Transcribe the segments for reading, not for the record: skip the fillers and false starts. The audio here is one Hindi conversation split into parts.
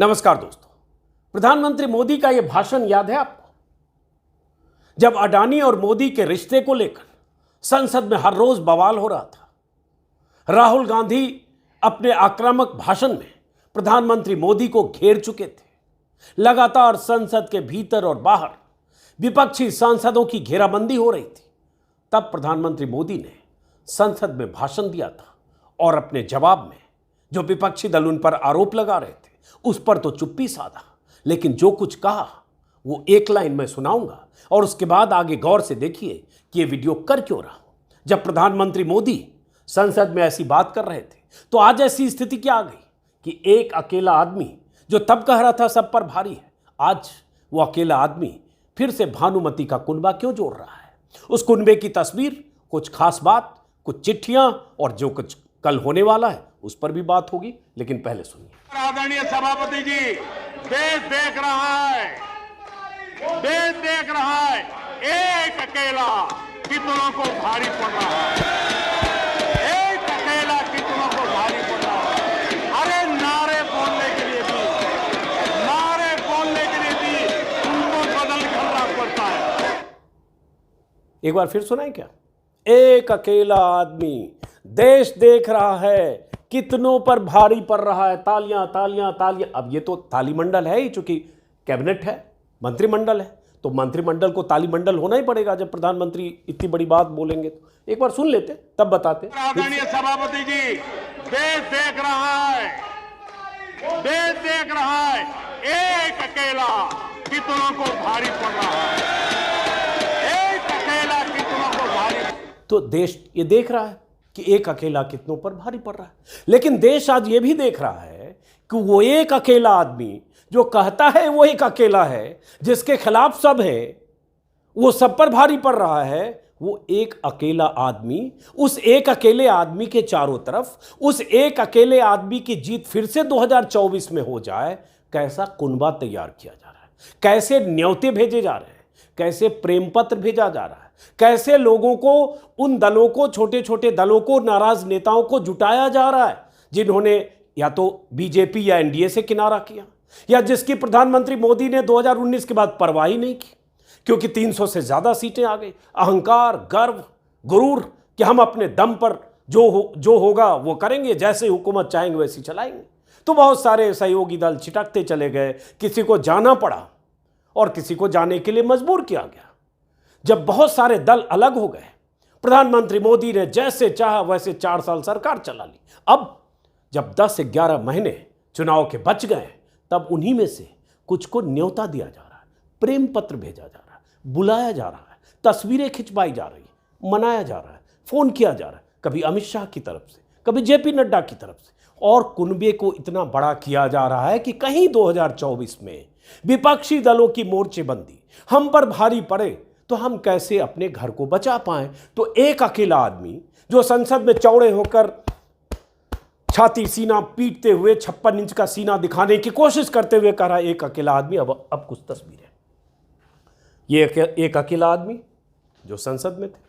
नमस्कार दोस्तों, प्रधानमंत्री मोदी का यह भाषण याद है आपको? जब अडानी और मोदी के रिश्ते को लेकर संसद में हर रोज बवाल हो रहा था। राहुल गांधी अपने आक्रामक भाषण में प्रधानमंत्री मोदी को घेर चुके थे। लगातार संसद के भीतर और बाहर विपक्षी सांसदों की घेराबंदी हो रही थी। तब प्रधानमंत्री मोदी ने संसद में भाषण दिया था और अपने जवाब में जो विपक्षी दल उन पर आरोप लगा रहे थे उस पर तो चुप्पी साधा, लेकिन जो कुछ कहा वो एक लाइन में सुनाऊंगा और उसके बाद आगे गौर से देखिए कि ये वीडियो कर क्यों रहा हूं। जब प्रधानमंत्री मोदी संसद में ऐसी बात कर रहे थे तो आज ऐसी स्थिति क्या आ गई कि एक अकेला आदमी जो तब कह रहा था सब पर भारी है, आज वो अकेला आदमी फिर से भानुमति का कुनबा क्यों जोड़ रहा है। उस कुनबे की तस्वीर, कुछ खास बात, कुछ चिट्ठियां और जो कुछ कल होने वाला है उस पर भी बात होगी, लेकिन पहले सुनिए। आदरणीय सभापति जी, देश देख रहा है, देश देख रहा है, एक अकेला कितनों को भारी पड़ रहा है, एक अकेला कितनों को भारी पड़ रहा है। अरे नारे बोलने के लिए भी उनको बदल करना पड़ता है। एक बार फिर सुनाए क्या? एक अकेला आदमी देश देख रहा है, कितनों पर भारी पड़ रहा है। तालियां तालियां तालियां। अब ये तो तालीमंडल है ही, चूंकि कैबिनेट है, मंत्रिमंडल है, तो मंत्रिमंडल को तालीमंडल होना ही पड़ेगा जब प्रधानमंत्री इतनी बड़ी बात बोलेंगे। तो एक बार सुन लेते तब बताते। आदरणीय सभापति जी, देश देख रहा है, देश देख रहा है, एक अकेला कितनों को भारी पड़ रहा है, एक अकेला कितनों को भारी। तो देश ये देख रहा है कि एक अकेला कितनों पर भारी पड़ रहा है, लेकिन देश आज ये भी देख रहा है कि वो एक अकेला आदमी जो कहता है वो एक अकेला है, जिसके खिलाफ सब है, वो सब पर भारी पड़ रहा है। वो एक अकेला आदमी, उस एक अकेले आदमी के चारों तरफ उस एक अकेले आदमी की जीत फिर से 2024 में हो जाए, कैसा कुनबा तैयार किया जा रहा है, कैसे न्योते भेजे जा रहे हैं, कैसे प्रेम पत्र भेजा जा रहा है, कैसे लोगों को, उन दलों को, छोटे छोटे दलों को, नाराज नेताओं को जुटाया जा रहा है जिन्होंने या तो बीजेपी या एनडीए से किनारा किया या जिसकी प्रधानमंत्री मोदी ने 2019 के बाद परवाह ही नहीं की, क्योंकि 300 से ज्यादा सीटें आ गई। अहंकार, गर्व, गुरूर कि हम अपने दम पर जो होगा वो करेंगे, जैसे हुकूमत चाहेंगे वैसी चलाएंगे। तो बहुत सारे सहयोगी दल छिटकते चले गए, किसी को जाना पड़ा और किसी को जाने के लिए मजबूर किया गया। जब बहुत सारे दल अलग हो गए, प्रधानमंत्री मोदी ने जैसे चाहा वैसे 4 साल सरकार चला ली। अब जब 10-11 महीने चुनाव के बच गए, तब उन्हीं में से कुछ को न्योता दिया जा रहा है, प्रेम पत्र भेजा जा रहा है, बुलाया जा रहा है, तस्वीरें खिंचवाई जा रही है, मनाया जा रहा है, फोन किया जा रहा है, कभी अमित शाह की तरफ से, कभी जेपी नड्डा की तरफ से, और कुनबे को इतना बड़ा किया जा रहा है कि कहीं 2024 में विपक्षी दलों की मोर्चेबंदी हम पर भारी पड़े तो हम कैसे अपने घर को बचा पाएं। तो एक अकेला आदमी जो संसद में चौड़े होकर छाती सीना पीटते हुए 56 इंच का सीना दिखाने की कोशिश करते हुए कह रहा है एक अकेला आदमी। अब कुछ तस्वीरें, ये एक अकेला आदमी जो संसद में थे।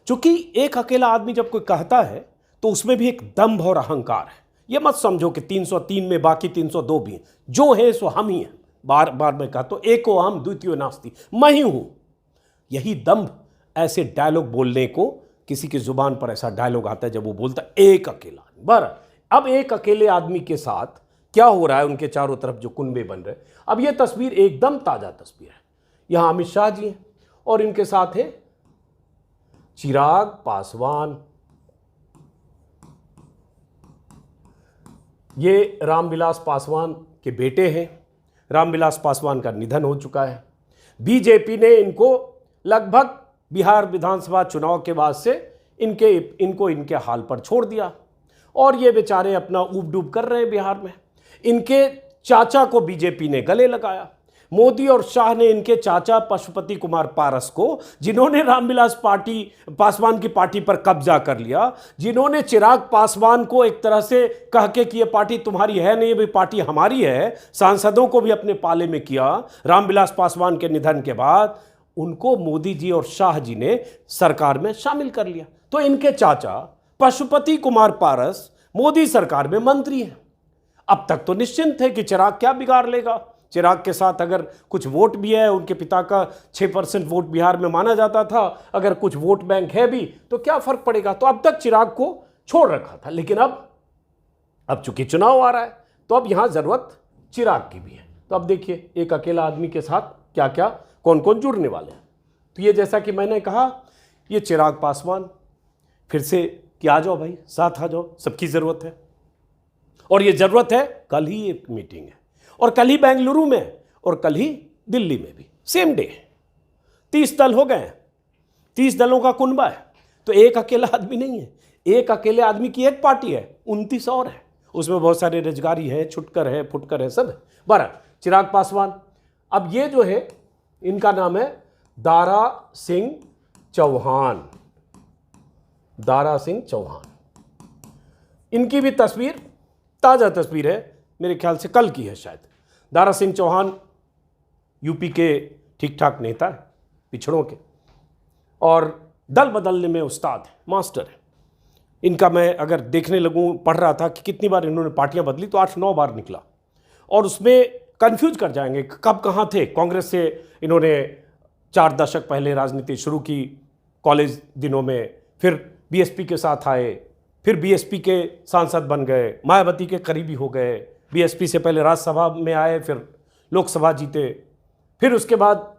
चूंकि एक अकेला आदमी जब कोई कहता है तो उसमें भी एक दंभ और अहंकार है। ये मत समझो कि 303 में बाकी 302 भी हैं, जो है सो हम ही हैं। बार बार मैं कहता हूं, एको अहम द्वितीयो नास्ति, मैं ही हूं। यही दंभ, ऐसे डायलॉग बोलने को, किसी की जुबान पर ऐसा डायलॉग आता है जब वो बोलता है एक अकेला आदमी। बरं, अब एक अकेले आदमी के साथ क्या हो रहा है, उनके चारों तरफ जो कुनबे बन रहे। अब ये तस्वीर एकदम ताजा तस्वीर है। यहां अमित शाह जी हैं और इनके साथ हैं चिराग पासवान। ये रामविलास पासवान के बेटे हैं। रामविलास पासवान का निधन हो चुका है। बीजेपी ने इनको लगभग बिहार विधानसभा चुनाव के बाद से इनके हाल पर छोड़ दिया और ये बेचारे अपना ऊब डूब कर रहे हैं बिहार में। इनके चाचा को बीजेपी ने गले लगाया। मोदी और शाह ने इनके चाचा पशुपति कुमार पारस को, जिन्होंने रामविलास पासवान की पार्टी पर कब्जा कर लिया, जिन्होंने चिराग पासवान को एक तरह से कह के कि ये पार्टी तुम्हारी है नहीं, ये पार्टी हमारी है, सांसदों को भी अपने पाले में किया। रामविलास पासवान के निधन के बाद उनको मोदी जी और शाह जी ने सरकार में शामिल कर लिया। तो इनके चाचा पशुपति कुमार पारस मोदी सरकार में मंत्री हैं। अब तक तो निश्चिंत थे कि चिराग क्या बिगाड़ लेगा। चिराग के साथ अगर कुछ वोट भी है, उनके पिता का 6% वोट बिहार में माना जाता था, अगर कुछ वोट बैंक है भी तो क्या फर्क पड़ेगा। तो अब तक चिराग को छोड़ रखा था, लेकिन अब चूंकि चुनाव आ रहा है तो अब यहां जरूरत चिराग की भी है। तो अब देखिए एक अकेला आदमी के साथ क्या क्या कौन कौन जुड़ने वाले हैं। तो ये जैसा कि मैंने कहा, ये चिराग पासवान फिर से कि आ जाओ भाई, साथ आ जाओ, सबकी जरूरत है। और ये जरूरत है, कल ही एक मीटिंग है और कल ही बेंगलुरु में और कल ही दिल्ली में भी सेम डे। 30 दल हो गए, 30 दलों का कुनबा है। तो एक अकेला आदमी नहीं है, एक अकेले आदमी की एक पार्टी है, 29 और है, उसमें बहुत सारे रोजगारी है, छुटकर है, फुटकर है, सब है। बहरहाल चिराग पासवान, अब ये जो है इनका नाम है दारा सिंह चौहान। दारा सिंह चौहान, इनकी भी तस्वीर ताज़ा तस्वीर है, मेरे ख्याल से कल की है शायद। दारा सिंह चौहान यूपी के ठीक ठाक नेता है, पिछड़ों के, और दल बदलने में उस्ताद है, मास्टर है। इनका मैं अगर देखने लगूं, पढ़ रहा था कि कितनी बार इन्होंने पार्टियां बदली, तो 8-9 बार निकला। और उसमें कंफ्यूज कर जाएंगे कब कहाँ थे। कांग्रेस से इन्होंने 4 दशक पहले राजनीति शुरू की कॉलेज दिनों में, फिर बीएसपी के साथ आए, फिर बीएसपी के सांसद बन गए, मायावती के करीबी हो गए, बीएसपी से पहले राज्यसभा में आए, फिर लोकसभा जीते, फिर उसके बाद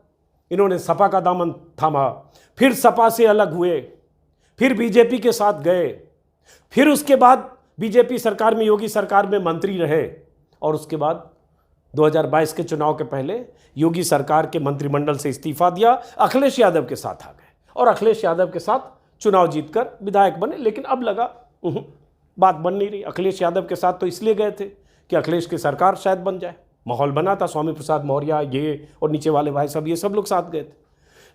इन्होंने सपा का दामन थामा, फिर सपा से अलग हुए, फिर बीजेपी के साथ गए, फिर उसके बाद बीजेपी सरकार में, योगी सरकार में मंत्री रहे, और उसके बाद 2022 के चुनाव के पहले योगी सरकार के मंत्रिमंडल से इस्तीफा दिया, अखिलेश यादव के साथ आ गए और अखिलेश यादव के साथ चुनाव जीतकर विधायक बने। लेकिन अब लगा बात बन नहीं रही। अखिलेश यादव के साथ तो इसलिए गए थे कि अखिलेश की सरकार शायद बन जाए, माहौल बना था, स्वामी प्रसाद मौर्य ये और नीचे वाले भाई साहब ये सब लोग साथ गए थे।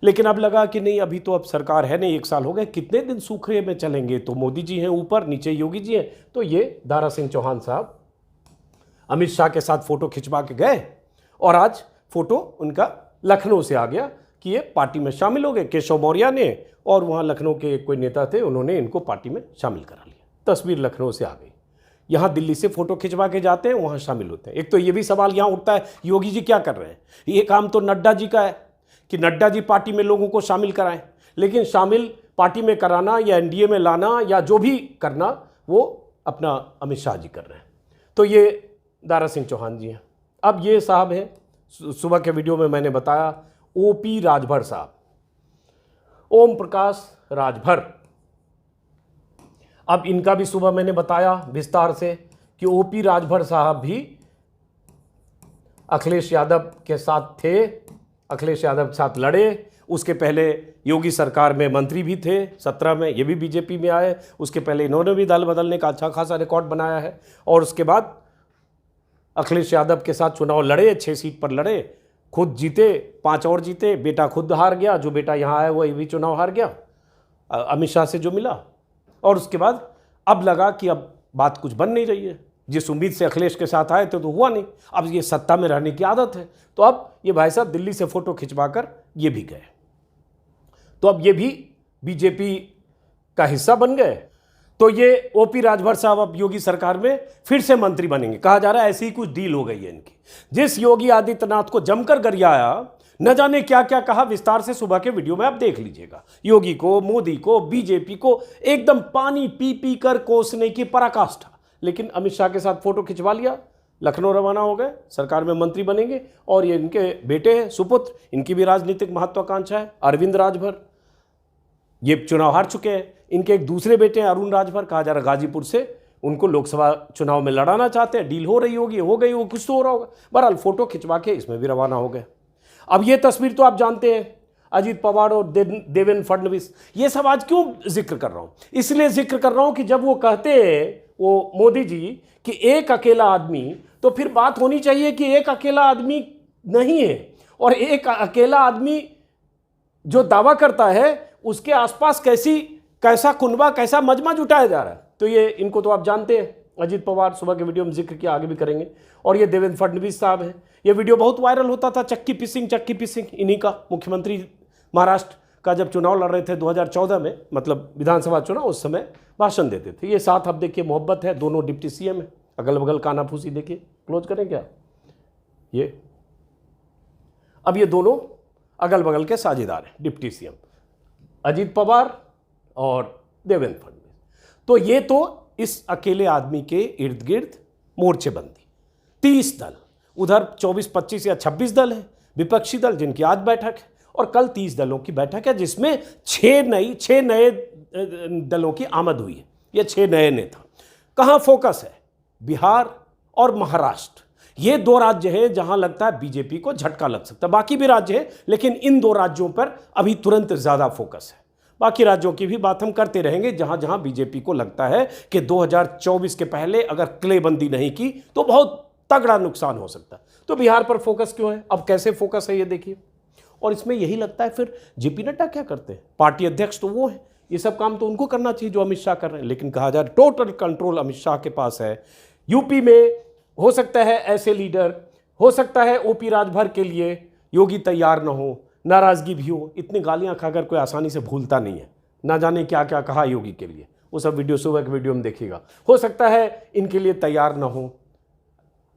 लेकिन अब लगा कि नहीं, अभी तो अब सरकार है नहीं, 1 साल हो गए, कितने दिन सूखे में चलेंगे। तो मोदी जी हैं ऊपर, नीचे योगी जी हैं। तो ये दारा सिंह चौहान साहब अमित शाह के साथ फोटो खिंचवा के गए और आज फोटो उनका लखनऊ से आ गया कि ये पार्टी में शामिल हो गए। केशव मौर्य ने और वहाँ लखनऊ के कोई नेता थे, उन्होंने इनको पार्टी में शामिल करा लिया। तस्वीर लखनऊ से आ गई। यहाँ दिल्ली से फोटो खिंचवा के जाते हैं, वहाँ शामिल होते हैं। एक तो ये भी सवाल यहाँ उठता है, योगी जी क्या कर रहे हैं। ये काम तो नड्डा जी का है कि नड्डा जी पार्टी में लोगों को शामिल कराएं, लेकिन शामिल पार्टी में कराना या एनडीए में लाना या जो भी करना वो अपना अमित शाह जी कर रहे हैं। तो ये दारा सिंह चौहान जी हैं। अब ये साहब हैं, सुबह के वीडियो में मैंने बताया, ओपी राजभर साहब, ओम प्रकाश राजभर। अब इनका भी सुबह मैंने बताया विस्तार से कि ओपी राजभर साहब भी अखिलेश यादव के साथ थे, अखिलेश यादव के साथ लड़े। उसके पहले योगी सरकार में मंत्री भी थे 17 में, ये भी बीजेपी में आए। उसके पहले इन्होंने भी दल बदलने का अच्छा खासा रिकॉर्ड बनाया है। और उसके बाद अखिलेश यादव के साथ चुनाव लड़े, 6 सीट पर लड़े, खुद जीते, 5 और जीते, बेटा खुद हार गया, जो बेटा यहाँ आया वो भी चुनाव हार गया अमित शाह से जो मिला। और उसके बाद अब लगा कि अब बात कुछ बन नहीं रही है, जिस उम्मीद से अखिलेश के साथ आए थे तो हुआ नहीं। अब ये सत्ता में रहने की आदत है, तो अब ये भाई साहब दिल्ली से फोटो खिंचवाकर ये भी गए, तो अब ये भी बीजेपी का हिस्सा बन गए। तो ये ओपी राजभर साहब अब योगी सरकार में फिर से मंत्री बनेंगे। कहा जा रहा है ऐसी ही कुछ डील हो गई है इनकी। जिस योगी आदित्यनाथ को जमकर गरियाया, न जाने क्या क्या कहा, विस्तार से सुबह के वीडियो में आप देख लीजिएगा। योगी को, मोदी को, बीजेपी को एकदम पानी पी पी कर कोसने की पराकाष्ठा। लेकिन अमित शाह के साथ फोटो खिंचवा लिया, लखनऊ रवाना हो गए, सरकार में मंत्री बनेंगे। और ये इनके बेटे हैं, सुपुत्र, इनकी भी राजनीतिक महत्वाकांक्षा है, अरविंद राजभर, ये चुनाव हार चुके हैं। इनके एक दूसरे बेटे हैं अरुण राजभर, कहा जा रहा गाजीपुर से, उनको लोकसभा चुनाव में लड़ाना चाहते हैं। डील हो रही होगी, हो गई हो, कुछ तो हो रहा होगा। बहरहाल फोटो खिंचवा के इसमें भी रवाना हो गए। अब ये तस्वीर तो आप जानते हैं, अजीत पवार और देवेंद्र फडणवीस। ये सब आज क्यों जिक्र कर रहा हूं? इसलिए जिक्र कर रहा हूं कि जब वो कहते हैं, वो मोदी जी, कि एक अकेला आदमी, तो फिर बात होनी चाहिए कि एक अकेला आदमी नहीं है, और एक अकेला आदमी जो दावा करता है उसके आसपास कैसा कुनबा, कैसा मजमा जुटाया जा रहा है। तो ये इनको तो आप जानते हैं, अजीत पवार, सुबह के वीडियो में जिक्र किया, आगे भी करेंगे। और ये देवेंद्र फडणवीस साहब हैं। ये वीडियो बहुत वायरल होता था, चक्की पिसिंग इन्हीं का। मुख्यमंत्री महाराष्ट्र का जब चुनाव लड़ रहे थे 2014 में, मतलब विधानसभा चुनाव, उस समय भाषण देते थे। ये साथ अब देखिए मोहब्बत है, दोनों डिप्टी सीएम है, अगल बगल कानाफूसी देखिए, क्लोज करें क्या ये। अब ये दोनों अगल बगल के साझेदार हैं, डिप्टी सीएम अजीत पवार और देवेंद्र फडणवीस। तो ये तो इस अकेले आदमी के इर्द गिर्द मोर्चेबंदी। 30 दल, उधर 24, 25 या 26 दल हैं विपक्षी दल, जिनकी आज बैठक है, और कल 30 दलों की बैठक है, जिसमें 6 नए दलों की आमद हुई है। ये 6 नए नेता। कहाँ फोकस है? बिहार और महाराष्ट्र। ये 2 राज्य हैं जहां लगता है बीजेपी को झटका लग सकता है। बाकी भी राज्य हैं, लेकिन इन 2 राज्यों पर अभी तुरंत ज्यादा फोकस है। बाकी राज्यों की भी बात हम करते रहेंगे जहां जहां बीजेपी को लगता है कि 2024 के पहले अगर किलेबंदी नहीं की तो बहुत तगड़ा नुकसान हो सकता है। तो बिहार पर फोकस क्यों है? अब कैसे फोकस है ये देखिए। और इसमें यही लगता है फिर जेपी नड्डा क्या करते हैं? पार्टी अध्यक्ष तो वो है, ये सब काम तो उनको करना चाहिए जो अमित शाह कर रहे हैं। लेकिन कहा जा रहा है टोटल कंट्रोल अमित शाह के पास है। यूपी में हो सकता है ऐसे लीडर, हो सकता है ओपी राजभर के लिए योगी तैयार ना हो, नाराजगी भी हो। इतनी गालियां खाकर कोई आसानी से भूलता नहीं है। ना जाने क्या क्या कहा योगी के लिए, वो सब वीडियो सुबह के वीडियो में देखिएगा। हो सकता है इनके लिए तैयार ना हो।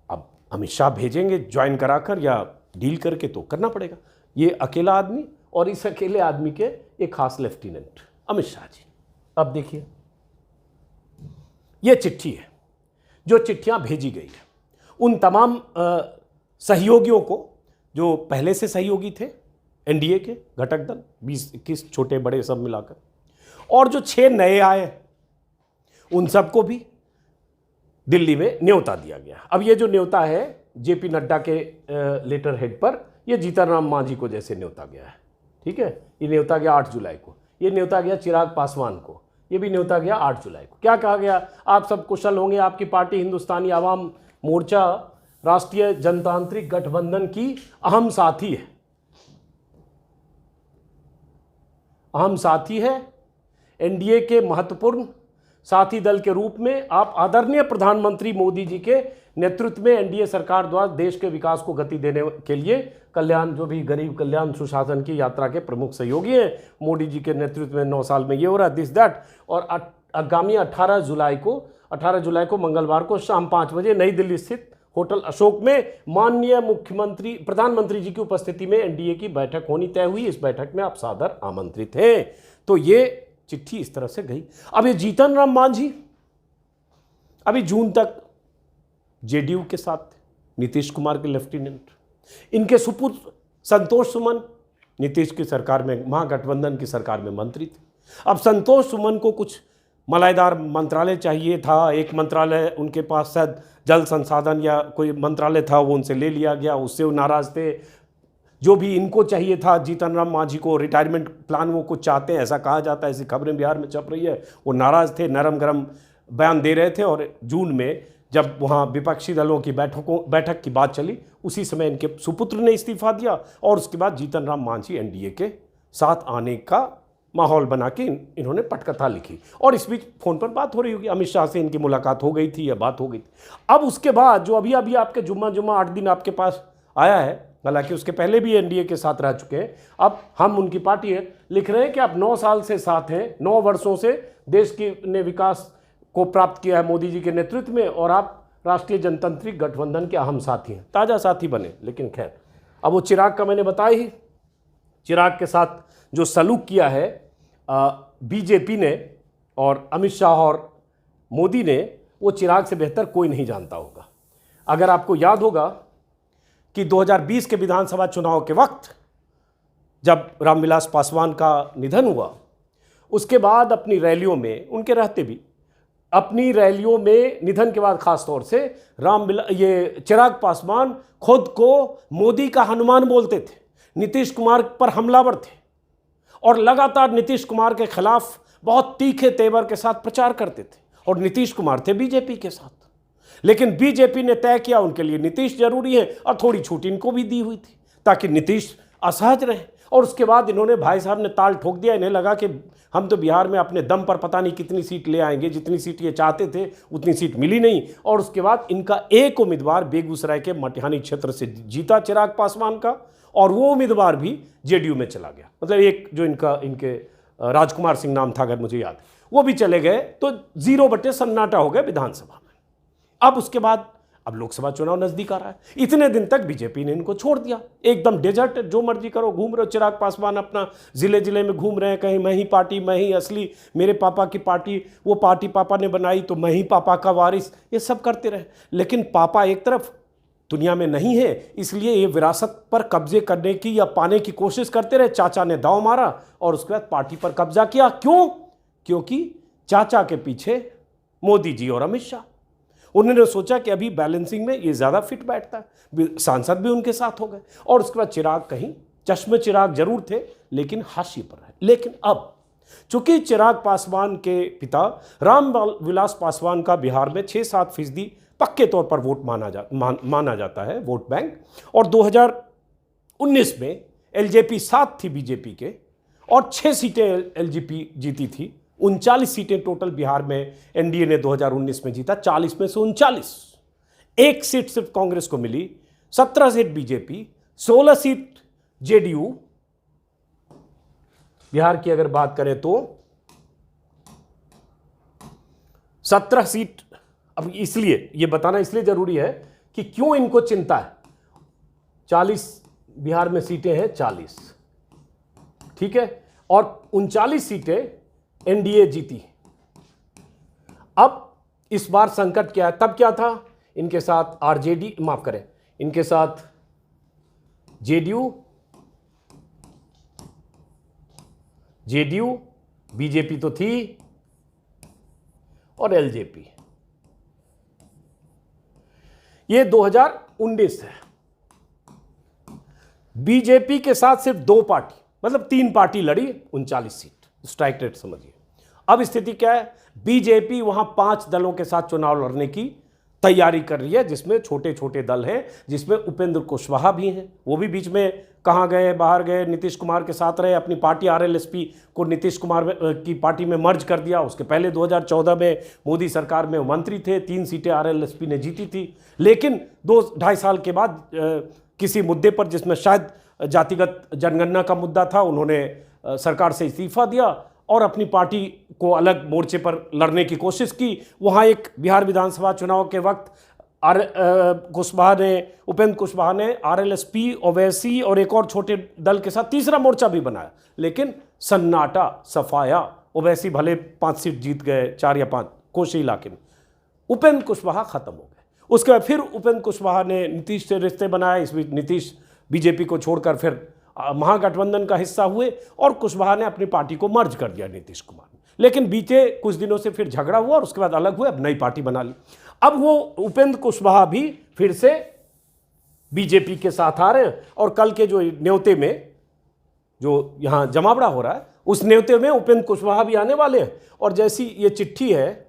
अब अमित शाह भेजेंगे ज्वाइन कराकर या डील करके, तो करना पड़ेगा। ये अकेला आदमी और इस अकेले आदमी के एक खास लेफ्टिनेंट अमित शाह जी। अब देखिए ये चिट्ठी है, जो चिट्ठियां भेजी गई है उन तमाम सहयोगियों को जो पहले से सहयोगी थे एनडीए के घटक दल 20-21 छोटे बड़े सब मिलाकर, और जो 6 नए आए उन सबको भी दिल्ली में न्योता दिया गया। अब ये जो न्योता है जेपी नड्डा के लेटर हेड पर, ये जीतन राम मांझी को जैसे न्योता गया है, ठीक है। ये न्योता गया 8 जुलाई को, ये न्योता गया चिराग पासवान को, ये भी न्योता गया 8 जुलाई को। क्या कहा गया? आप सब कुशल होंगे, आपकी पार्टी हिंदुस्तानी आवाम मोर्चा राष्ट्रीय जनतांत्रिक गठबंधन की अहम साथी है, अहम साथी है। एनडीए के महत्वपूर्ण साथी दल के रूप में आप आदरणीय प्रधानमंत्री मोदी जी के नेतृत्व में एनडीए सरकार द्वारा देश के विकास को गति देने के लिए कल्याण, जो भी गरीब कल्याण सुशासन की यात्रा के प्रमुख सहयोगी हैं मोदी जी के नेतृत्व में 9 साल में ये हो रहा है, दिस दैट। और आगामी 18 जुलाई को मंगलवार को शाम 5 बजे नई दिल्ली स्थित होटल अशोक में माननीय प्रधानमंत्री जी की उपस्थिति में एनडीए की बैठक होनी तय हुई। इस बैठक में आप सादर आमंत्रित हैं। तो ये चिट्ठी इस तरह से गई। अब ये जीतन राम मांझी अभी जून तक जेडीयू के साथ थे, नीतीश कुमार के लेफ्टिनेंट। इनके सुपुत्र संतोष सुमन नीतीश की सरकार में, महागठबंधन की सरकार में मंत्री थे। अब संतोष सुमन को कुछ मलाईदार मंत्रालय चाहिए था। एक मंत्रालय उनके पास शायद जल संसाधन या कोई मंत्रालय था, वो उनसे ले लिया गया, उससे वो नाराज थे। जो भी इनको चाहिए था जीतन राम मांझी को, रिटायरमेंट प्लान वो कुछ चाहते हैं, ऐसा कहा जाता है, ऐसी खबरें बिहार में छप रही है। वो नाराज थे, नरम गरम बयान दे रहे थे। और जून में जब वहाँ विपक्षी दलों की बैठक की बात चली, उसी समय इनके सुपुत्र ने इस्तीफा दिया और उसके बाद जीतन राम मांझी एनडीए के साथ आने का माहौल बना के इन्होंने पटकथा लिखी। और इस बीच फ़ोन पर बात हो रही होगी, अमित शाह से इनकी मुलाकात हो गई थी या बात हो गई थी। अब उसके बाद जो अभी आपके जुम्मा 8 दिन आपके पास आया है, हालांकि उसके पहले भी एनडीए के साथ रह चुके हैं, अब हम उनकी पार्टी है, लिख रहे हैं कि आप 9 साल से साथ हैं, 9 वर्षों से देश की ने विकास को प्राप्त किया है मोदी जी के नेतृत्व में, और आप राष्ट्रीय जनतांत्रिक गठबंधन के अहम साथी हैं, ताज़ा साथी बने। लेकिन खैर, अब वो चिराग का मैंने बताया ही, चिराग के साथ जो सलूक किया है बीजेपी ने और अमित शाह और मोदी ने, वो चिराग से बेहतर कोई नहीं जानता होगा। अगर आपको याद होगा कि 2020 के विधानसभा चुनाव के वक्त जब रामविलास पासवान का निधन हुआ, उसके बाद अपनी रैलियों में, उनके रहते भी अपनी रैलियों में, निधन के बाद खास तौर से चिराग पासवान खुद को मोदी का हनुमान बोलते थे, नीतीश कुमार पर हमलावर थे और लगातार नीतीश कुमार के खिलाफ बहुत तीखे तेवर के साथ प्रचार करते थे। और नीतीश कुमार थे बीजेपी के साथ, लेकिन बीजेपी ने तय किया उनके लिए नीतीश जरूरी है और थोड़ी छूट इनको भी दी हुई थी ताकि नीतीश असहज रहे। और उसके बाद इन्होंने, भाई साहब ने ताल ठोक दिया। इन्हें लगा कि हम तो बिहार में अपने दम पर पता नहीं कितनी सीट ले आएंगे, जितनी सीट ये चाहते थे उतनी सीट मिली नहीं। और उसके बाद इनका एक उम्मीदवार बेगूसराय के मटिहानी क्षेत्र से जीता चिराग पासवान का, और वो उम्मीदवार भी जेडीयू में चला गया। मतलब एक जो इनके राजकुमार सिंह नाम था, अगर मुझे याद, वो भी चले गए। तो 0 बटे सन्नाटा हो गया विधानसभा में। अब उसके बाद अब लोकसभा चुनाव नजदीक आ रहा है, इतने दिन तक बीजेपी ने इनको छोड़ दिया, एकदम डेजर्ट, जो मर्जी करो, घूम रहे हो। चिराग पासवान अपना जिले जिले में घूम रहे हैं, कहीं मैं ही पार्टी, मैं ही असली, मेरे पापा की पार्टी, वो पार्टी पापा ने बनाई तो मैं ही पापा का वारिस, ये सब करते रहे। लेकिन पापा एक तरफ दुनिया में नहीं है, इसलिए ये विरासत पर कब्जे करने की या पाने की कोशिश करते रहे। चाचा ने दांव मारा और उसके बाद पार्टी पर कब्जा किया। क्यों? क्योंकि चाचा के पीछे मोदी जी और अमित शाह, उन्होंने सोचा कि अभी बैलेंसिंग में ये ज़्यादा फिट बैठता है, सांसद भी उनके साथ हो गए। और उसके बाद चिराग कहीं चश्मे चिराग जरूर थे लेकिन हाशिए पर है। लेकिन अब चूंकि चिराग पासवान के पिता रामविलास पासवान का बिहार में 6-7% पक्के तौर पर वोट माना जाता है, वोट बैंक, और 2019 में एलजेपी 7 थी बीजेपी के और 6 सीटें एलजेपी जीती थी। 39 सीटें टोटल बिहार में एनडीए ने 2019 में जीता, 40 में से 39। 1 सीट सिर्फ कांग्रेस को मिली, 17 seat BJP, 16 seat JDU. Bihar की अगर बात करें तो 17 सीट। अब इसलिए ये बताना इसलिए जरूरी है कि क्यों इनको चिंता है। 40 बिहार में सीटें हैं, 40, ठीक है, और 39 सीटें एनडीए जीती। अब इस बार संकट क्या है? तब क्या था? इनके साथ आरजेडी, माफ करें, इनके साथ जेडीयू, बीजेपी तो थी, और एलजेपी। ये 2019 है। बीजेपी के साथ सिर्फ 2 पार्टी, मतलब 3 पार्टी लड़ी, 39 सीट, स्ट्राइक रेट समझिए। अब स्थिति क्या है? बीजेपी वहां 5 दलों के साथ चुनाव लड़ने की तैयारी कर रही है, जिसमें छोटे छोटे दल हैं, जिसमें उपेंद्र कुशवाहा भी हैं। वो भी बीच में कहाँ गए, बाहर गए, नीतीश कुमार के साथ रहे, अपनी पार्टी आरएलएसपी को नीतीश कुमार की पार्टी में मर्ज कर दिया। उसके पहले 2014 में मोदी सरकार में मंत्री थे, 3 सीटें आरएलएसपी ने जीती थी। लेकिन 2-2.5 साल के बाद किसी मुद्दे पर, जिसमें शायद जातिगत जनगणना का मुद्दा था, उन्होंने सरकार से इस्तीफा दिया और अपनी पार्टी को अलग मोर्चे पर लड़ने की कोशिश की। वहाँ एक बिहार विधानसभा चुनाव के वक्त उपेंद्र कुशवाहा ने आरएलएसपी, ओवैसी और एक और छोटे दल के साथ तीसरा मोर्चा भी बनाया, लेकिन सन्नाटा सफाया। ओवैसी भले 5 सीट जीत गए, 4 या 5 कोशी इलाके में, उपेंद्र कुशवाहा खत्म हो गए। उसके बाद फिर उपेंद्र कुशवाहा ने नीतीश से रिश्ते बनाए। इस बीच नीतीश बीजेपी को छोड़कर फिर महागठबंधन का हिस्सा हुए और कुशवाहा ने अपनी पार्टी को मर्ज कर दिया नीतीश कुमार ने। लेकिन बीते कुछ दिनों से फिर झगड़ा हुआ और उसके बाद अलग हुए, अब नई पार्टी बना ली। अब वो उपेंद्र कुशवाहा भी फिर से बीजेपी के साथ आ रहे हैं और कल के जो न्योते में जो यहाँ जमावड़ा हो रहा है, उस न्योते में उपेंद्र कुशवाहा भी आने वाले हैं। और जैसी ये चिट्ठी है,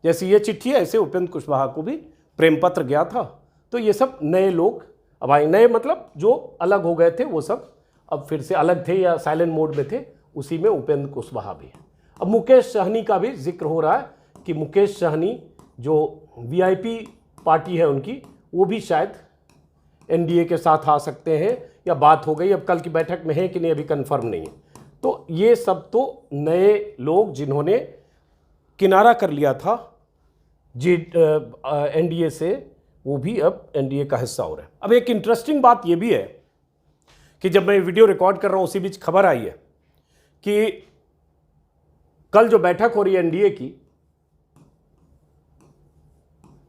ऐसे उपेंद्र कुशवाहा को भी प्रेम पत्र गया था। तो ये सब नए लोग अब आए, नए मतलब जो अलग हो गए थे वो सब अब फिर से अलग थे या साइलेंट मोड में थे, उसी में उपेंद्र कुशवाहा भी है। अब मुकेश सहनी का भी जिक्र हो रहा है कि मुकेश सहनी जो वीआईपी पार्टी है उनकी, वो भी शायद एनडीए के साथ आ सकते हैं, या बात हो गई, अब कल की बैठक में है कि नहीं अभी कंफर्म नहीं है। तो ये सब तो नए लोग जिन्होंने किनारा कर लिया था एनडीए से, वो भी अब एनडीए का हिस्सा हो रहा है। अब एक इंटरेस्टिंग बात ये भी है कि जब मैं वीडियो रिकॉर्ड कर रहा हूं उसी बीच खबर आई है कि कल जो बैठक हो रही है एनडीए की,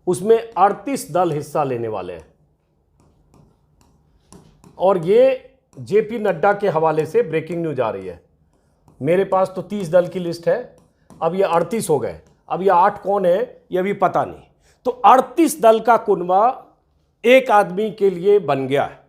उसमें 38 दल हिस्सा लेने वाले हैं। और ये जेपी नड्डा के हवाले से ब्रेकिंग न्यूज आ रही है। मेरे पास तो 30 दल की लिस्ट है, अब ये 38 हो गए। अब ये 8 कौन है ये अभी पता नहीं। तो 38 दल का कुनबा एक आदमी के लिए बन गया है।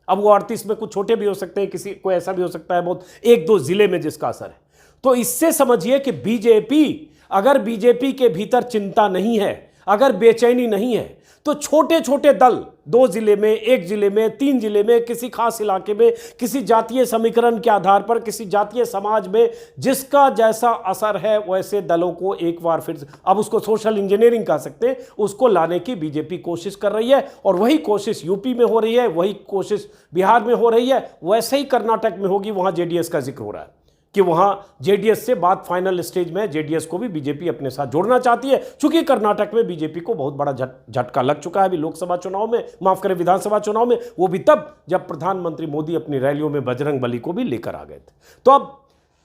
अब वो 38 में कुछ छोटे भी हो सकते हैं, किसी को ऐसा भी हो सकता है बहुत 1-2 जिले में जिसका असर है। तो इससे समझिए कि अगर बीजेपी के भीतर चिंता नहीं है, अगर बेचैनी नहीं है, तो छोटे छोटे दल 2 जिले में, 1 जिले में, 3 जिले में, किसी खास इलाके में, किसी जातीय समीकरण के आधार पर, किसी जातीय समाज में जिसका जैसा असर है, वैसे दलों को एक बार फिर, अब उसको सोशल इंजीनियरिंग कह सकते हैं, उसको लाने की बीजेपी कोशिश कर रही है। और वही कोशिश यूपी में हो रही है, वही कोशिश बिहार में हो रही है, वैसे ही कर्नाटक में होगी, वहां जेडीएस का जिक्र हो रहा है। कि वहां जेडीएस से बात फाइनल स्टेज में, जेडीएस को भी बीजेपी अपने साथ जोड़ना चाहती है, चूंकि कर्नाटक में बीजेपी को बहुत बड़ा झटका लग चुका है अभी लोकसभा चुनाव में, माफ करें विधानसभा चुनाव में, वो भी तब जब प्रधानमंत्री मोदी अपनी रैलियों में बजरंग बली को भी लेकर आ गए थे। तो अब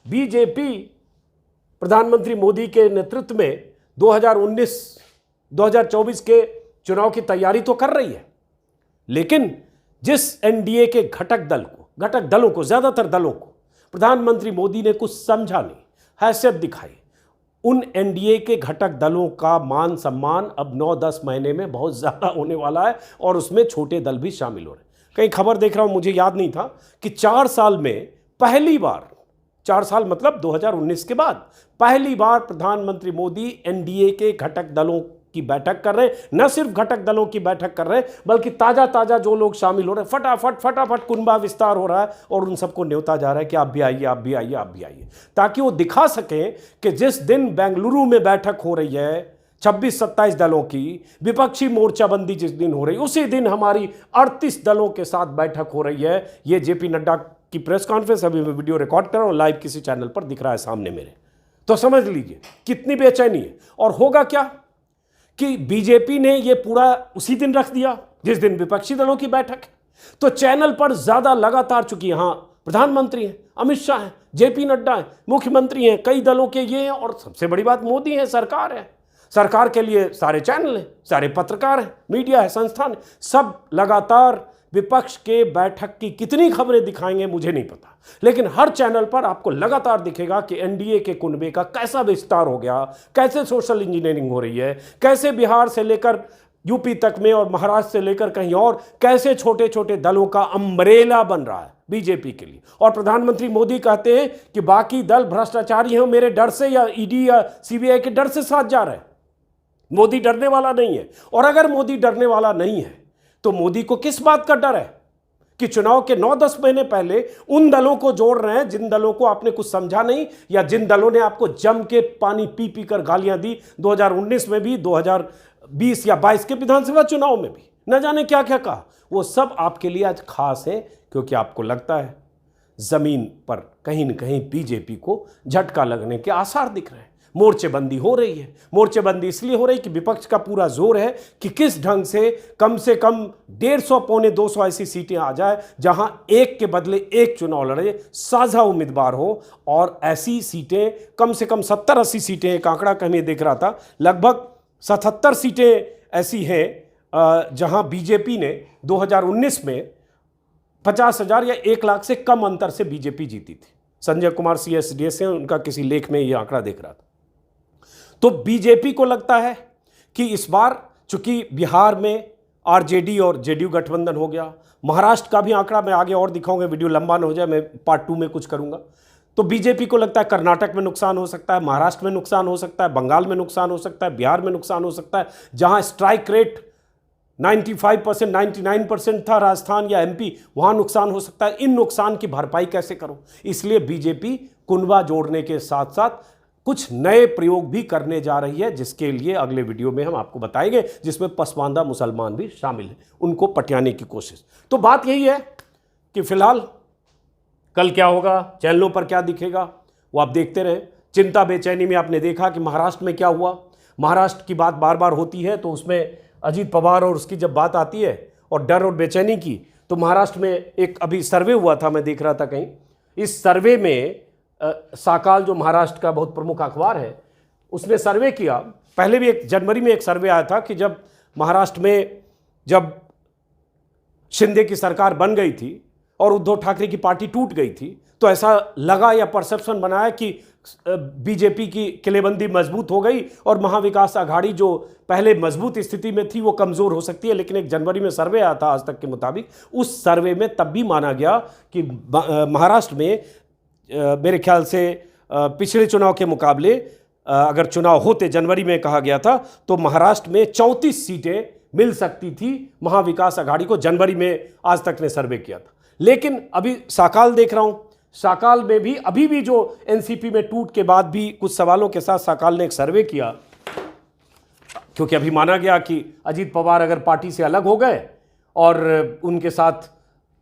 बीजेपी प्रधानमंत्री मोदी के नेतृत्व में 2024 के चुनाव की तैयारी तो कर रही है, लेकिन जिस एनडीए के घटक दलों को, ज्यादातर दलों को प्रधानमंत्री मोदी ने कुछ समझा नहीं, हैसियत दिखाई, उन एनडीए के घटक दलों का मान सम्मान अब 9-10 महीने में बहुत ज्यादा होने वाला है और उसमें छोटे दल भी शामिल हो रहे हैं। कहीं खबर देख रहा हूं, मुझे याद नहीं था कि 4 साल में पहली बार, 4 साल मतलब 2019 के बाद पहली बार प्रधानमंत्री मोदी एनडीए के घटक दलों की बैठक कर रहे हैं। न सिर्फ घटक दलों की बैठक कर रहे हैं, बल्कि ताजा जो लोग शामिल हो रहे हैं, फटाफट कुनबा विस्तार हो रहा है और उन सबको न्योता जा रहा है कि आप भी आइए, आप भी आइए, आप भी आइए, ताकि वो दिखा सकें कि जिस दिन बेंगलुरु में बैठक हो रही है 26-27 दलों की, विपक्षी मोर्चाबंदी जिस दिन हो रही है, उसी दिन हमारी 38 दलों के साथ बैठक हो रही है। ये जेपी नड्डा की प्रेस कॉन्फ्रेंस, अभी मैं वीडियो रिकॉर्ड कर रहा हूं, लाइव किसी चैनल पर दिख रहा है सामने मेरे। तो समझ लीजिए कितनी बेचैनी है। और होगा क्या कि बीजेपी ने यह पूरा उसी दिन रख दिया जिस दिन विपक्षी दलों की बैठक है, तो चैनल पर ज्यादा लगातार, चूंकि यहां प्रधानमंत्री हैं, अमित शाह हैं, जेपी नड्डा हैं, मुख्यमंत्री हैं, कई दलों के ये हैं, और सबसे बड़ी बात मोदी है, सरकार है, सरकार के लिए सारे चैनल हैं, सारे पत्रकार हैं, मीडिया है, संस्थान है, सब लगातार विपक्ष के बैठक की कितनी खबरें दिखाएंगे मुझे नहीं पता, लेकिन हर चैनल पर आपको लगातार दिखेगा कि एनडीए के कुनबे का कैसा विस्तार हो गया, कैसे सोशल इंजीनियरिंग हो रही है, कैसे बिहार से लेकर यूपी तक में और महाराष्ट्र से लेकर कहीं और कैसे छोटे छोटे दलों का अम्ब्रेला बन रहा है बीजेपी के लिए। और प्रधानमंत्री मोदी कहते हैं कि बाकी दल भ्रष्टाचारी हैं, मेरे डर से या ईडी या सीबीआई के डर से साथ जा रहे हैं, मोदी डरने वाला नहीं है। और अगर मोदी डरने वाला नहीं है तो मोदी को किस बात का डर है कि चुनाव के 9-10 महीने पहले उन दलों को जोड़ रहे हैं जिन दलों को आपने कुछ समझा नहीं, या जिन दलों ने आपको जम के पानी पी पी कर गालियां दी 2019 में भी, 2020 या 22 के विधानसभा चुनाव में भी, न जाने क्या क्या कहा। वो सब आपके लिए आज खास है, क्योंकि आपको लगता है जमीन पर कहीं न कहीं बीजेपी को झटका लगने के आसार दिख रहे हैं। मोर्चेबंदी हो रही है। मोर्चेबंदी इसलिए हो रही कि विपक्ष का पूरा जोर है कि किस ढंग से कम 150 पौने 200 ऐसी सीटें आ जाए जहां एक के बदले एक चुनाव लड़े, साझा उम्मीदवार हो, और ऐसी सीटें कम से कम 70-80 सीटें, एक आंकड़ा कहीं देख रहा था, लगभग 77 सीटें ऐसी हैं जहां बीजेपी ने 2019 में 50,000 या 1 लाख से कम अंतर से बीजेपी जीती थी। संजय कुमार CSDS से उनका किसी लेख में यह आंकड़ा देख रहा था। तो बीजेपी को लगता है कि इस बार चूंकि बिहार में आरजेडी और जेडीयू गठबंधन हो गया, महाराष्ट्र का भी आंकड़ा मैं आगे और दिखाऊंगा, वीडियो लंबा ना हो जाए, मैं पार्ट 2 में कुछ करूंगा। तो बीजेपी को लगता है कर्नाटक में नुकसान हो सकता है, महाराष्ट्र में नुकसान हो सकता है, बंगाल में नुकसान हो सकता है, बिहार में नुकसान हो सकता है, जहां स्ट्राइक रेट 95%, 99% था, राजस्थान या MP, वहां नुकसान हो सकता है। इन नुकसान की भरपाई कैसे करूं, इसलिए बीजेपी कुनबा जोड़ने के साथ साथ कुछ नए प्रयोग भी करने जा रही है, जिसके लिए अगले वीडियो में हम आपको बताएंगे, जिसमें पसमानदा मुसलमान भी शामिल हैं, उनको पटियाने की कोशिश। तो बात यही है कि फिलहाल कल क्या होगा, चैनलों पर क्या दिखेगा, वो आप देखते रहे। चिंता बेचैनी में आपने देखा कि महाराष्ट्र में क्या हुआ। महाराष्ट्र की बात बार बार होती है तो उसमें अजीत पवार और उसकी जब बात आती है और डर और बेचैनी की, तो महाराष्ट्र में एक अभी सर्वे हुआ था, मैं देख रहा था कहीं। इस सर्वे में साकाल, जो महाराष्ट्र का बहुत प्रमुख अखबार है, उसने सर्वे किया। पहले भी एक जनवरी में एक सर्वे आया था कि जब महाराष्ट्र में जब शिंदे की सरकार बन गई थी और उद्धव ठाकरे की पार्टी टूट गई थी, तो ऐसा लगा या परसेप्शन बनाया कि बीजेपी की किलेबंदी मजबूत हो गई और महाविकास आघाड़ी जो पहले मजबूत स्थिति में थी वो कमजोर हो सकती है। लेकिन एक जनवरी में सर्वे आया था आज तक के मुताबिक, उस सर्वे में तब भी माना गया कि महाराष्ट्र में मेरे ख्याल से पिछले चुनाव के मुकाबले अगर चुनाव होते, जनवरी में कहा गया था, तो महाराष्ट्र में 34 सीटें मिल सकती थी महाविकास आघाड़ी को। जनवरी में आज तक ने सर्वे किया था। लेकिन अभी साकाल देख रहा हूं, साकाल में भी अभी भी जो एनसीपी में टूट के बाद भी कुछ सवालों के साथ साकाल ने एक सर्वे किया, क्योंकि अभी माना गया कि अजीत पवार अगर पार्टी से अलग हो गए और उनके साथ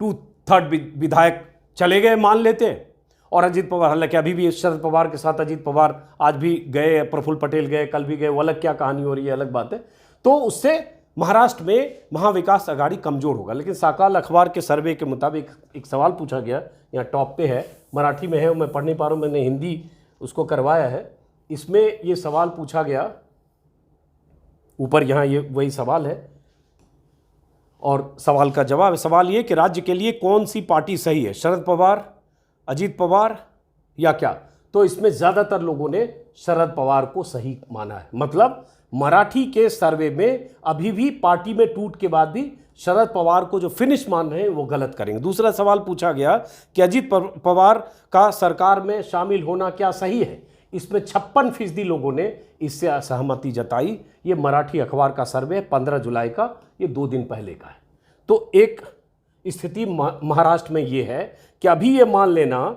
2/3 विधायक चले गए मान लेते हैं, और अजीत पवार, हालांकि अभी भी शरद पवार के साथ अजीत पवार आज भी गए, प्रफुल्ल पटेल गए, कल भी गए, वो अलग क्या कहानी हो रही है, अलग बात है। तो उससे महाराष्ट्र में महाविकास आघाड़ी कमजोर होगा। लेकिन साकाल अखबार के सर्वे के मुताबिक एक सवाल पूछा गया, यहाँ टॉप पे है, मराठी में है, मैं पढ़ नहीं पा रहा हूँ, मैंने हिंदी उसको करवाया है। इसमें ये सवाल पूछा गया, ऊपर यहाँ ये वही सवाल है और सवाल का जवाब है। सवाल ये कि राज्य के लिए कौन सी पार्टी सही है, शरद पवार, अजीत पवार या क्या? तो इसमें ज़्यादातर लोगों ने शरद पवार को सही माना है। मतलब मराठी के सर्वे में अभी भी पार्टी में टूट के बाद भी शरद पवार को जो फिनिश मान रहे हैं वो गलत करेंगे। दूसरा सवाल पूछा गया कि अजीत पवार का सरकार में शामिल होना क्या सही है? इसमें 56% लोगों ने इससे असहमति जताई। ये मराठी अखबार का सर्वे 15 जुलाई का, ये 2 दिन पहले का है। तो एक स्थिति महाराष्ट्र में ये है कि अभी ये मान लेना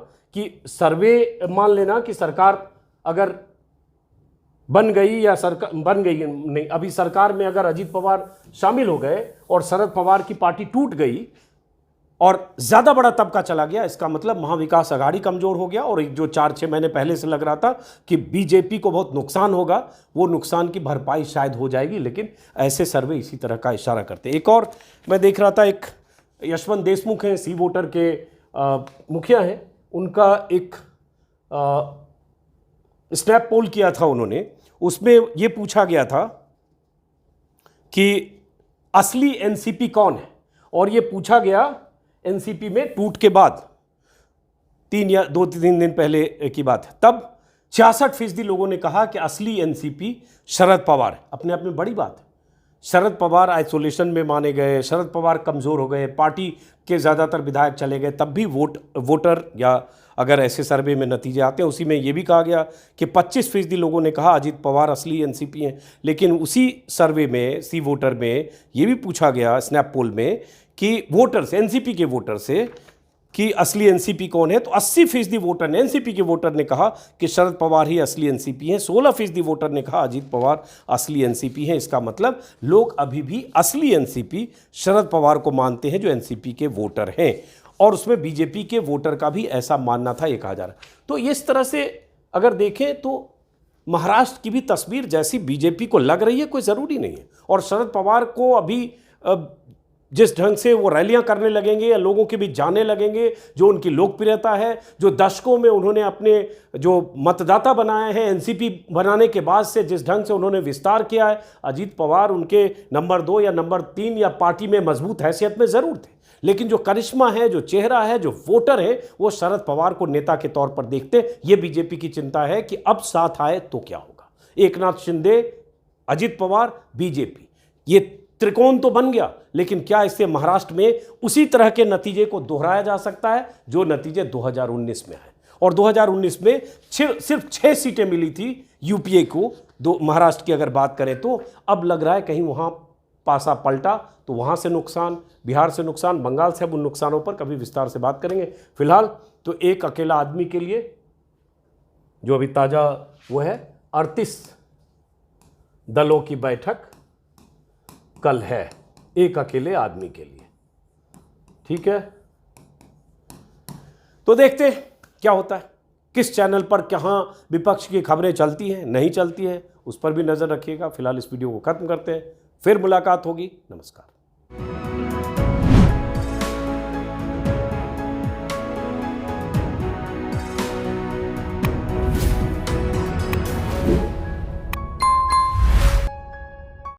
कि सरकार अगर बन गई या सरकार बन गई नहीं, अभी सरकार में अगर अजीत पवार शामिल हो गए और शरद पवार की पार्टी टूट गई और ज़्यादा बड़ा तबका चला गया, इसका मतलब महाविकास आघाड़ी कमज़ोर हो गया और एक जो 4-6 महीने पहले से लग रहा था कि बीजेपी को बहुत नुकसान होगा, वो नुकसान की भरपाई शायद हो जाएगी। लेकिन ऐसे सर्वे इसी तरह का इशारा करते। एक और मैं देख रहा था, एक यशवंत देशमुख हैं, सी वोटर के मुखिया हैं, उनका एक स्नैप पोल किया था उन्होंने। उसमें ये पूछा गया था कि असली एनसीपी कौन है, और ये पूछा गया एनसीपी में टूट के बाद 3 या 2-3 दिन पहले की बात है। तब 66% लोगों ने कहा कि असली एनसीपी शरद पवार है। अपने आप में बड़ी बात है। शरद पवार आइसोलेशन में माने गए, शरद पवार कमज़ोर हो गए, पार्टी के ज़्यादातर विधायक चले गए, तब भी वोटर या अगर ऐसे सर्वे में नतीजे आते हैं, उसी में ये भी कहा गया कि 25% लोगों ने कहा अजीत पवार असली एनसीपी हैं। लेकिन उसी सर्वे में, सी वोटर में, ये भी पूछा गया स्नैप पोल में कि वोटर से, एनसीपी के वोटर से, कि असली एनसीपी कौन है। तो 80% वोटर ने, एनसीपी के वोटर ने कहा कि शरद पवार ही असली एनसीपी हैं। 16% वोटर ने कहा अजीत पवार असली एनसीपी हैं। इसका मतलब लोग अभी भी असली एनसीपी शरद पवार को मानते हैं, जो एनसीपी के वोटर हैं। और उसमें बीजेपी के वोटर का भी ऐसा मानना था, ये कहा जा रहा है। तो इस तरह से अगर देखें तो महाराष्ट्र की भी तस्वीर जैसी बीजेपी को लग रही है, कोई ज़रूरी नहीं है। और शरद पवार को अभी जिस ढंग से वो रैलियां करने लगेंगे या लोगों के बीच जाने लगेंगे, जो उनकी लोकप्रियता है, जो दशकों में उन्होंने अपने जो मतदाता बनाए हैं, एनसीपी बनाने के बाद से जिस ढंग से उन्होंने विस्तार किया है, अजीत पवार उनके नंबर 2 या नंबर 3 या पार्टी में मजबूत हैसियत में ज़रूर थे। लेकिन जो करिश्मा है, जो चेहरा है, जो वोटर है, वो शरद पवार को नेता के तौर पर देखते हैं। ये बीजेपी की चिंता है कि अब साथ आए तो क्या होगा। एकनाथ शिंदे, अजीत पवार, बीजेपी, ये त्रिकोण तो बन गया, लेकिन क्या इससे महाराष्ट्र में उसी तरह के नतीजे को दोहराया जा सकता है जो नतीजे 2019 में आए? और 2019 में सिर्फ 6 सीटें मिली थी यूपीए को, महाराष्ट्र की अगर बात करें तो। अब लग रहा है कहीं वहाँ पासा पलटा, तो वहाँ से नुकसान, बिहार से नुकसान, बंगाल से। अब उन नुकसानों पर कभी विस्तार से बात करेंगे। फिलहाल तो एक अकेला आदमी के लिए जो अभी ताज़ा वो है, 38 दलों की बैठक कल है, एक अकेले आदमी के लिए। ठीक है, तो देखते हैं क्या होता है, किस चैनल पर कहाँ विपक्ष की खबरें चलती हैं, नहीं चलती हैं, उस पर भी नज़र रखिएगा। फिलहाल इस वीडियो को खत्म करते हैं, फिर मुलाकात होगी। नमस्कार।